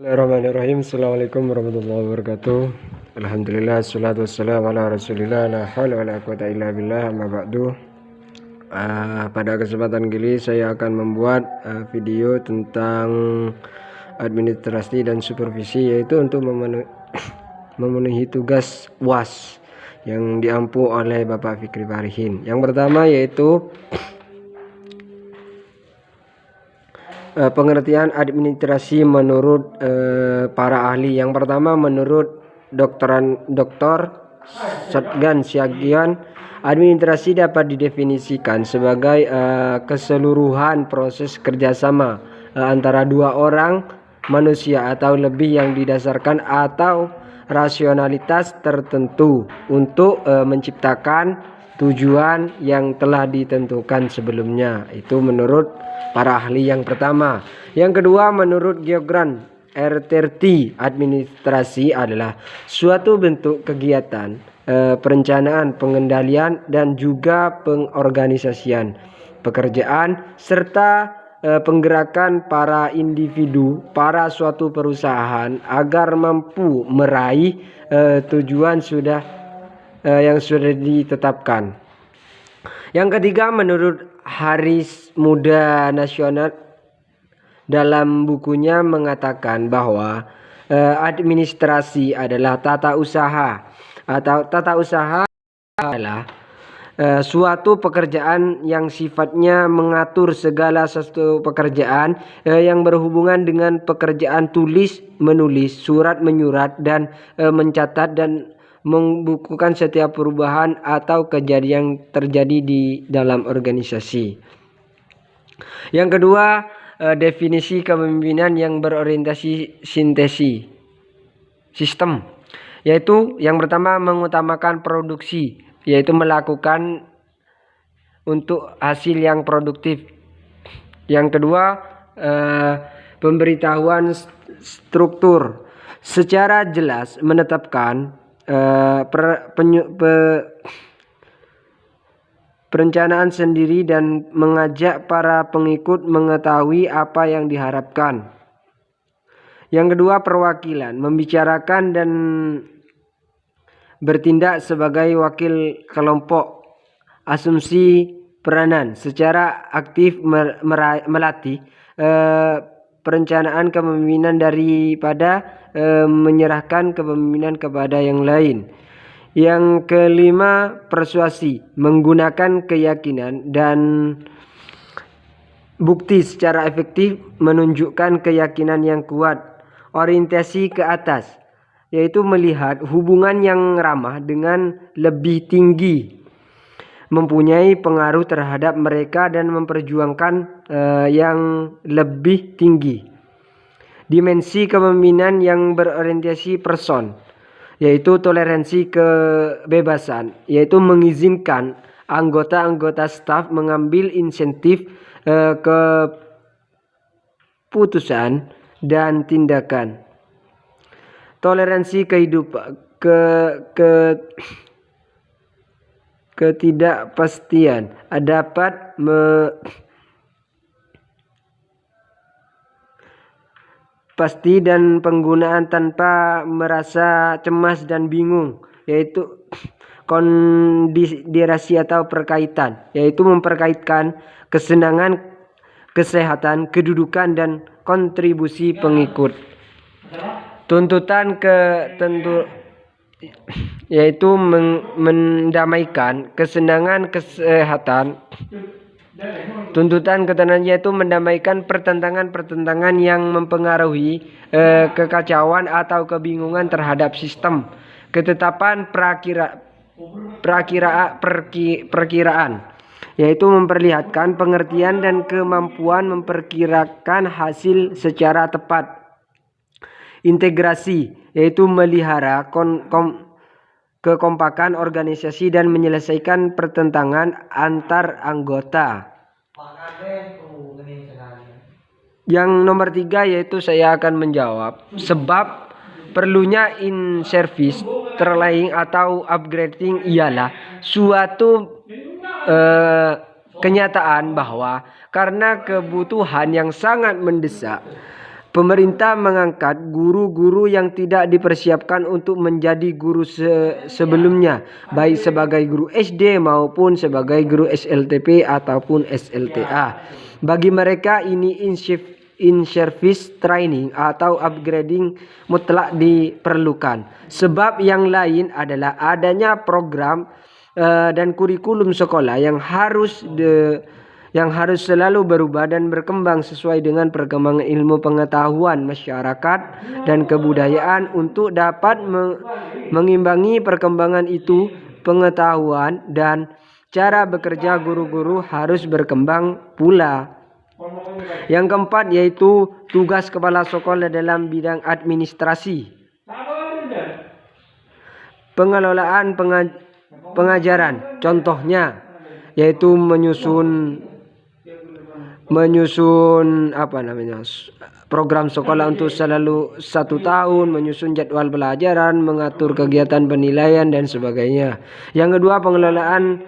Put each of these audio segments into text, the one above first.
Bismillahirrahmanirrahim. Assalamualaikum warahmatullahi wabarakatuh. Alhamdulillah, assalatu wassalamu ala rasulillah, la hawla wa la quwata illa billah, amma ba'du. Pada kesempatan kali saya akan membuat video tentang administrasi dan supervisi, yaitu untuk memenuhi tugas UAS yang diampu oleh Bapak Fikri Farihin. Yang pertama yaitu pengertian administrasi menurut para ahli. Yang pertama, menurut Dr. Sotgan Siagian, administrasi dapat didefinisikan sebagai keseluruhan proses kerjasama antara dua orang manusia atau lebih yang didasarkan atau rasionalitas tertentu untuk menciptakan tujuan yang telah ditentukan sebelumnya. Itu menurut para ahli yang pertama. Yang kedua, menurut Geogran R30, administrasi adalah suatu bentuk kegiatan, perencanaan, pengendalian, dan juga pengorganisasian pekerjaan serta penggerakan para individu pada suatu perusahaan agar mampu meraih tujuan yang sudah ditetapkan. Yang ketiga, menurut Hari Muda Nasional dalam bukunya mengatakan bahwa administrasi adalah tata usaha adalah suatu pekerjaan yang sifatnya mengatur segala sesuatu pekerjaan yang berhubungan dengan pekerjaan tulis menulis, surat menyurat, dan mencatat dan membukukan setiap perubahan atau kejadian yang terjadi di dalam organisasi. Yang kedua, definisi kepemimpinan yang berorientasi sintesis sistem, yaitu yang pertama mengutamakan produksi, yaitu melakukan untuk hasil yang produktif. Yang kedua, pemberitahuan struktur secara jelas menetapkan perencanaan sendiri dan mengajak para pengikut mengetahui apa yang diharapkan. Yang kedua, perwakilan membicarakan dan bertindak sebagai wakil kelompok. Asumsi peranan secara aktif melatih perencanaan kepemimpinan daripada menyerahkan kepemimpinan kepada yang lain. Yang kelima, persuasi menggunakan keyakinan dan bukti secara efektif menunjukkan keyakinan yang kuat. Orientasi ke atas, yaitu melihat hubungan yang ramah dengan lebih tinggi mempunyai pengaruh terhadap mereka dan memperjuangkan yang lebih tinggi. Dimensi kepemimpinan yang berorientasi person, yaitu toleransi kebebasan, yaitu mengizinkan anggota-anggota staf mengambil inisiatif keputusan dan tindakan. Toleransi kehidupan ketidakpastian dapat pasti dan penggunaan tanpa merasa cemas dan bingung, yaitu konsiderasi atau perkaitan, yaitu memperkaitkan kesenangan, kesehatan, kedudukan, dan kontribusi pengikut. Tuntutan yaitu mendamaikan kesenangan, kesehatan. Tuntutan ketenangan yaitu mendamaikan pertentangan yang mempengaruhi kekacauan atau kebingungan terhadap sistem. Ketetapan perkiraan, yaitu memperlihatkan pengertian dan kemampuan memperkirakan hasil secara tepat. Integrasi, yaitu melihara kekompakan organisasi dan menyelesaikan pertentangan antar anggota. Yang nomor 3, yaitu saya akan menjawab sebab perlunya in-service training atau upgrading ialah suatu kenyataan bahwa karena kebutuhan yang sangat mendesak Pemerintah mengangkat guru-guru yang tidak dipersiapkan untuk menjadi guru sebelumnya, baik sebagai guru SD maupun sebagai guru SLTP ataupun SLTA. Bagi mereka ini in-service training atau upgrading mutlak diperlukan. Sebab yang lain adalah adanya program dan kurikulum sekolah yang harus selalu berubah dan berkembang sesuai dengan perkembangan ilmu pengetahuan masyarakat dan kebudayaan. Untuk dapat mengimbangi perkembangan itu, pengetahuan dan cara bekerja guru-guru harus berkembang pula. Yang keempat yaitu tugas kepala sekolah dalam bidang administrasi, pengelolaan pengajaran. Contohnya yaitu menyusun program sekolah untuk selalu 1 tahun, menyusun jadwal pelajaran, mengatur kegiatan penilaian dan sebagainya. Yang kedua, pengelolaan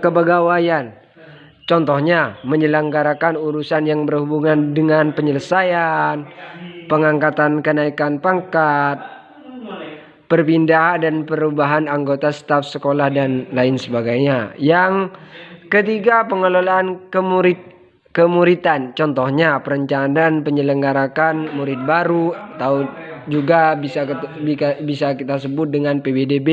kepegawaian. Contohnya menyelenggarakan urusan yang berhubungan dengan penyelesaian, pengangkatan kenaikan pangkat, perpindahan dan perubahan anggota staf sekolah dan lain sebagainya. Yang ketiga, pengelolaan kemuridan. Contohnya perencanaan penyelenggarakan murid baru atau juga bisa kita sebut dengan PBDB,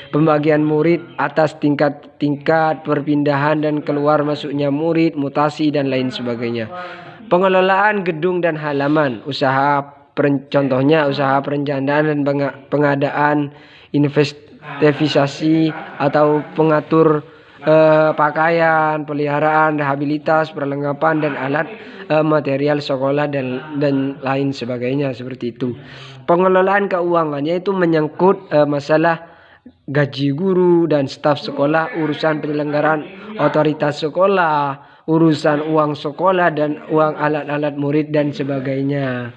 pembagian murid atas tingkat-tingkat, perpindahan dan keluar masuknya murid, mutasi dan lain sebagainya. Pengelolaan gedung dan halaman, contohnya usaha perencanaan dan pengadaan investigasi atau pengatur pakaian, peliharaan, rehabilitas, perlengkapan dan alat material sekolah dan lain sebagainya seperti itu. Pengelolaan keuangan yaitu menyangkut masalah gaji guru dan staf sekolah, urusan penyelenggaraan otoritas sekolah, urusan uang sekolah dan uang alat-alat murid dan sebagainya.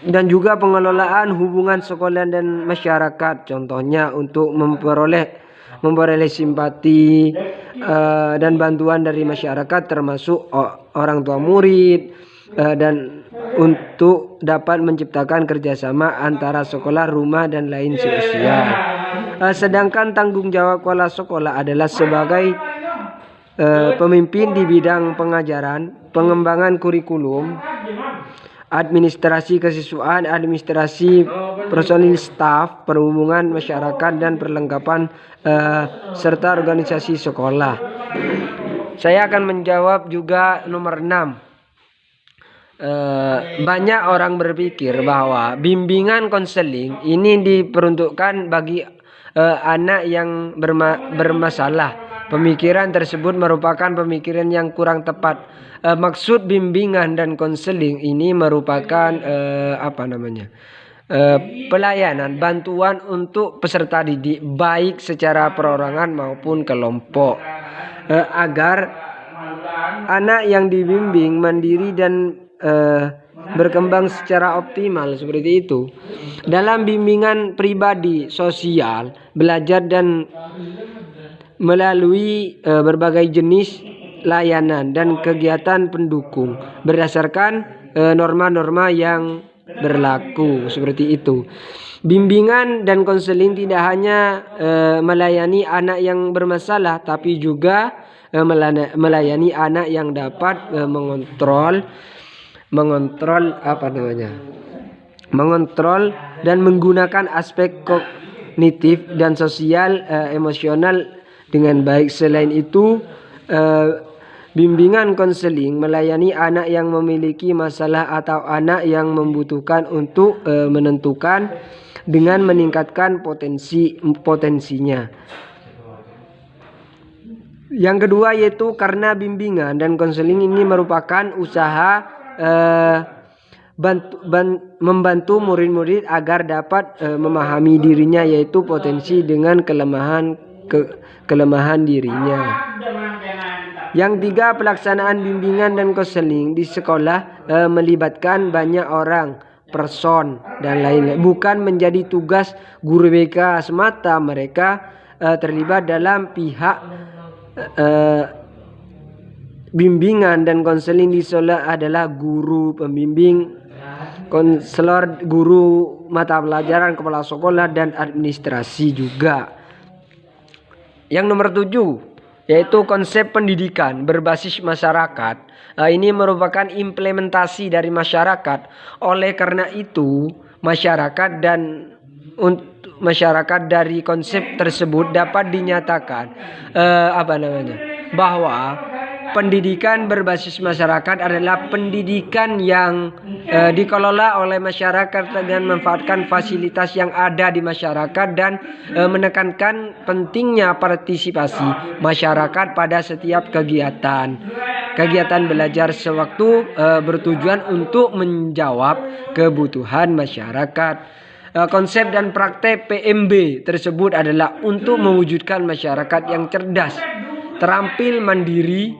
Dan juga pengelolaan hubungan sekolah dan masyarakat, contohnya untuk memperoleh simpati dan bantuan dari masyarakat termasuk orang tua murid dan untuk dapat menciptakan kerjasama antara sekolah, rumah dan lain sosial. Sedangkan tanggung jawab kepala sekolah adalah sebagai pemimpin di bidang pengajaran, pengembangan kurikulum, administrasi kesiswaan, administrasi personil staf, perhubungan masyarakat dan perlengkapan serta organisasi sekolah. Saya akan menjawab juga nomor 6. Banyak orang berpikir bahwa bimbingan konseling ini diperuntukkan bagi anak yang bermasalah. Pemikiran tersebut merupakan pemikiran yang kurang tepat. Maksud bimbingan dan konseling ini merupakan pelayanan bantuan untuk peserta didik baik secara perorangan maupun kelompok, agar anak yang dibimbing mandiri dan berkembang secara optimal seperti itu. Dalam bimbingan pribadi, sosial, belajar dan melalui berbagai jenis layanan dan kegiatan pendukung berdasarkan norma-norma yang berlaku seperti itu. Bimbingan dan konseling tidak hanya melayani anak yang bermasalah, tapi juga melayani anak yang dapat mengontrol dan menggunakan aspek kognitif dan sosial emosional dengan baik. Selain itu, bimbingan konseling melayani anak yang memiliki masalah atau anak yang membutuhkan untuk menentukan dengan meningkatkan potensinya. Yang kedua yaitu karena bimbingan dan konseling ini merupakan usaha membantu murid-murid agar dapat memahami dirinya, yaitu potensi dengan kelemahan dirinya. Yang tiga, pelaksanaan bimbingan dan konseling di sekolah melibatkan banyak orang, person dan lain-lain. Bukan menjadi tugas guru BK semata, mereka terlibat dalam bimbingan dan konseling di sekolah adalah guru pembimbing, konselor, guru mata pelajaran, kepala sekolah, dan administrasi juga. Yang nomor 7 yaitu konsep pendidikan berbasis masyarakat. Ini merupakan implementasi dari masyarakat. Oleh karena itu, masyarakat dari konsep tersebut dapat dinyatakan bahwa pendidikan berbasis masyarakat adalah pendidikan yang dikelola oleh masyarakat dengan memanfaatkan fasilitas yang ada di masyarakat dan menekankan pentingnya partisipasi masyarakat pada setiap kegiatan belajar sewaktu bertujuan untuk menjawab kebutuhan masyarakat. Konsep dan praktek PMB tersebut adalah untuk mewujudkan masyarakat yang cerdas, terampil, mandiri,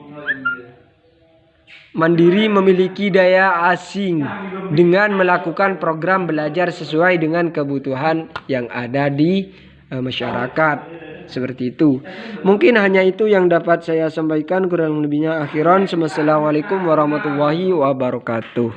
memiliki daya asing dengan melakukan program belajar sesuai dengan kebutuhan yang ada di masyarakat. Seperti itu. Mungkin hanya itu yang dapat saya sampaikan, kurang lebihnya akhiran. Wassalamualaikum warahmatullahi wabarakatuh.